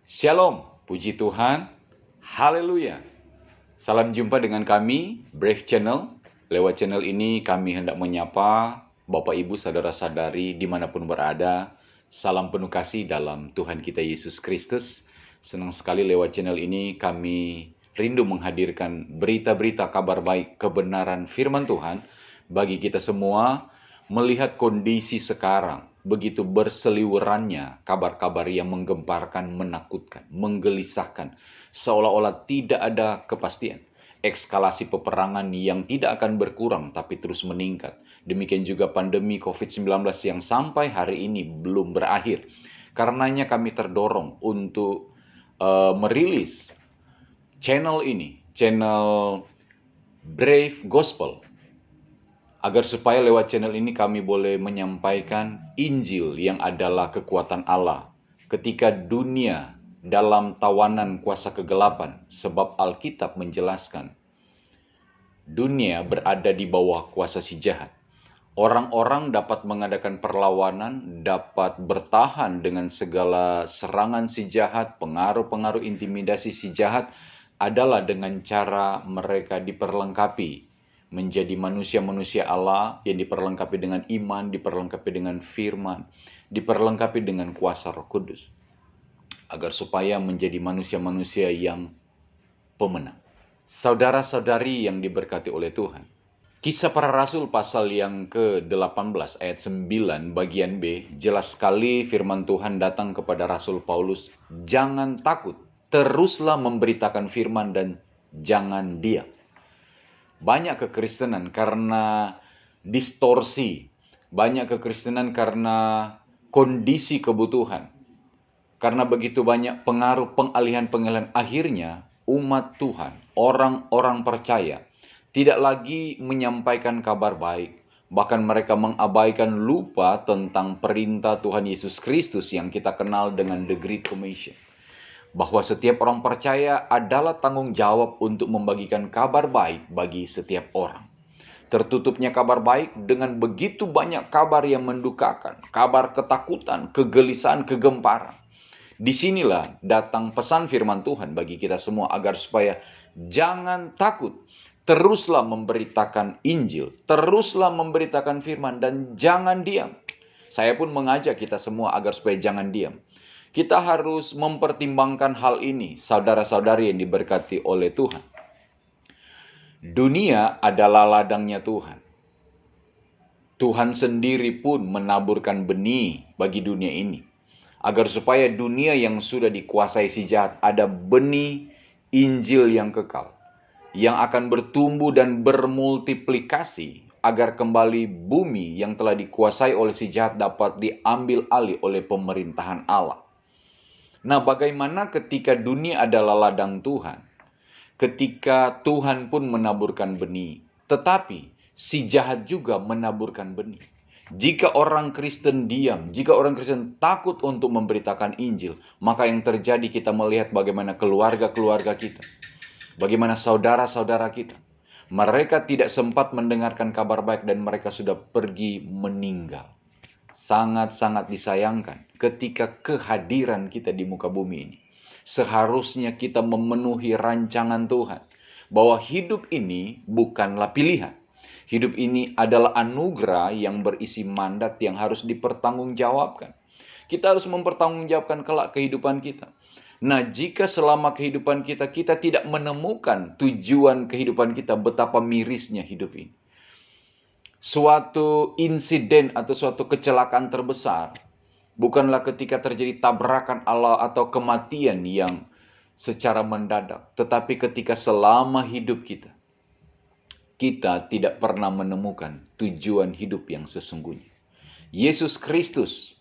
Shalom, puji Tuhan, haleluya. Salam jumpa dengan kami, Brave Channel. Lewat channel ini kami hendak menyapa Bapak Ibu saudara-saudari dimanapun berada. Salam penuh kasih dalam Tuhan kita Yesus Kristus. Senang sekali lewat channel ini kami rindu menghadirkan berita-berita kabar baik kebenaran firman Tuhan bagi kita semua. Melihat kondisi sekarang, begitu berseliwerannya kabar-kabar yang menggemparkan, menakutkan, menggelisahkan, seolah-olah tidak ada kepastian. Eskalasi peperangan yang tidak akan berkurang tapi terus meningkat. Demikian juga pandemi COVID-19 yang sampai hari ini belum berakhir. Karenanya kami terdorong untuk merilis channel ini, channel Brave Gospel, agar supaya lewat channel ini kami boleh menyampaikan Injil yang adalah kekuatan Allah ketika dunia dalam tawanan kuasa kegelapan, sebab Alkitab menjelaskan dunia berada di bawah kuasa si jahat. Orang-orang dapat mengadakan perlawanan, dapat bertahan dengan segala serangan si jahat, pengaruh-pengaruh intimidasi si jahat adalah dengan cara mereka diperlengkapi menjadi manusia-manusia Allah yang diperlengkapi dengan iman, diperlengkapi dengan firman, diperlengkapi dengan kuasa Roh Kudus, agar supaya menjadi manusia-manusia yang pemenang. Saudara-saudari yang diberkati oleh Tuhan, Kisah Para Rasul pasal yang ke-18 ayat 9 bagian B, jelas sekali firman Tuhan datang kepada Rasul Paulus, jangan takut, teruslah memberitakan firman dan jangan diam. Banyak kekristenan karena distorsi, banyak kekristenan karena kondisi kebutuhan, karena begitu banyak pengaruh pengalihan-pengalihan, akhirnya umat Tuhan, orang-orang percaya, tidak lagi menyampaikan kabar baik. Bahkan mereka mengabaikan, lupa tentang perintah Tuhan Yesus Kristus yang kita kenal dengan The Great Commission. Bahwa setiap orang percaya adalah tanggung jawab untuk membagikan kabar baik bagi setiap orang. Tertutupnya kabar baik dengan begitu banyak kabar yang mendukakan, kabar ketakutan, kegelisahan, kegemparan. Disinilah datang pesan firman Tuhan bagi kita semua agar supaya jangan takut, teruslah memberitakan Injil, teruslah memberitakan firman dan jangan diam. Saya pun mengajak kita semua agar supaya jangan diam. Kita harus mempertimbangkan hal ini, saudara-saudari yang diberkati oleh Tuhan. Dunia adalah ladangnya Tuhan. Tuhan sendiri pun menaburkan benih bagi dunia ini, agar supaya dunia yang sudah dikuasai si jahat ada benih Injil yang kekal, yang akan bertumbuh dan bermultiplikasi, agar kembali bumi yang telah dikuasai oleh si jahat dapat diambil alih oleh pemerintahan Allah. Nah, bagaimana ketika dunia adalah ladang Tuhan? Ketika Tuhan pun menaburkan benih, tetapi si jahat juga menaburkan benih. Jika orang Kristen diam, jika orang Kristen takut untuk memberitakan Injil, maka yang terjadi kita melihat bagaimana keluarga-keluarga kita, bagaimana saudara-saudara kita, mereka tidak sempat mendengarkan kabar baik dan mereka sudah pergi meninggal. Sangat-sangat disayangkan ketika kehadiran kita di muka bumi ini. Seharusnya kita memenuhi rancangan Tuhan, bahwa hidup ini bukanlah pilihan. Hidup ini adalah anugerah yang berisi mandat yang harus dipertanggungjawabkan. Kita harus mempertanggungjawabkan kelak kehidupan kita. Nah, jika selama kehidupan kita tidak menemukan tujuan kehidupan kita, betapa mirisnya hidup ini. Suatu insiden atau suatu kecelakaan terbesar bukanlah ketika terjadi tabrakan Allah atau kematian yang secara mendadak, tetapi ketika selama hidup kita tidak pernah menemukan tujuan hidup yang sesungguhnya. Yesus Kristus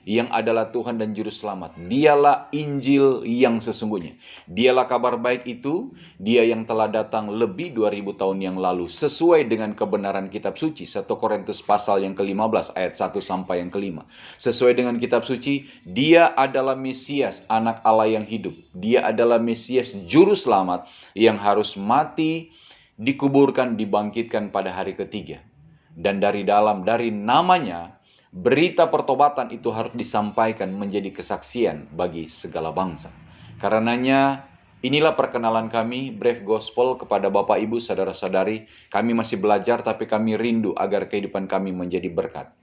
yang adalah Tuhan dan Juru Selamat, dialah Injil yang sesungguhnya. Dialah kabar baik itu, dia yang telah datang lebih 2000 tahun yang lalu sesuai dengan kebenaran kitab suci. 1 Korintus pasal yang ke-15 ayat 1 sampai yang ke-5. Sesuai dengan kitab suci, dia adalah Mesias, anak Allah yang hidup. Dia adalah Mesias Juru Selamat yang harus mati, dikuburkan, dibangkitkan pada hari ketiga. Dan dari namanya, berita pertobatan itu harus disampaikan menjadi kesaksian bagi segala bangsa. Karenanya, inilah perkenalan kami, Brave Gospel, kepada Bapak, Ibu, Saudara-saudari. Kami masih belajar, tapi kami rindu agar kehidupan kami menjadi berkat.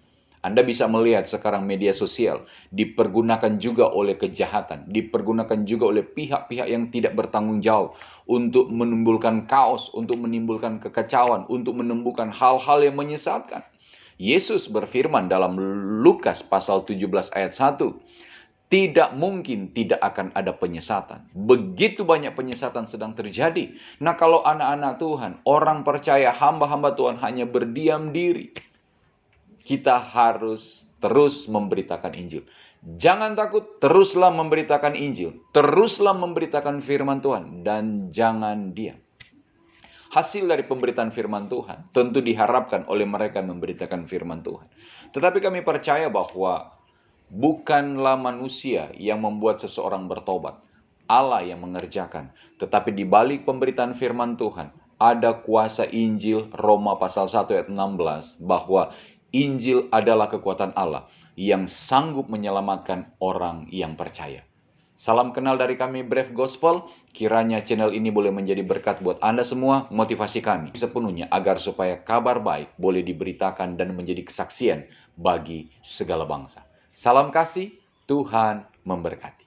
Anda bisa melihat sekarang media sosial dipergunakan juga oleh kejahatan, dipergunakan juga oleh pihak-pihak yang tidak bertanggung jawab untuk menimbulkan kaos, untuk menimbulkan kekacauan, untuk menumbuhkan hal-hal yang menyesatkan. Yesus berfirman dalam Lukas pasal 17 ayat 1, tidak mungkin tidak akan ada penyesatan. Begitu banyak penyesatan sedang terjadi. Nah, kalau anak-anak Tuhan, orang percaya, hamba-hamba Tuhan hanya berdiam diri, kita harus terus memberitakan Injil. Jangan takut, teruslah memberitakan Injil. Teruslah memberitakan firman Tuhan. Dan jangan diam. Hasil dari pemberitaan firman Tuhan tentu diharapkan oleh mereka yang memberitakan firman Tuhan. Tetapi kami percaya bahwa bukanlah manusia yang membuat seseorang bertobat. Allah yang mengerjakan. Tetapi di balik pemberitaan firman Tuhan, ada kuasa Injil. Roma pasal 1 ayat 16, bahwa Injil adalah kekuatan Allah yang sanggup menyelamatkan orang yang percaya. Salam kenal dari kami, Brave Gospel. Kiranya channel ini boleh menjadi berkat buat Anda semua, motivasi kami sepenuhnya agar supaya kabar baik boleh diberitakan dan menjadi kesaksian bagi segala bangsa. Salam kasih, Tuhan memberkati.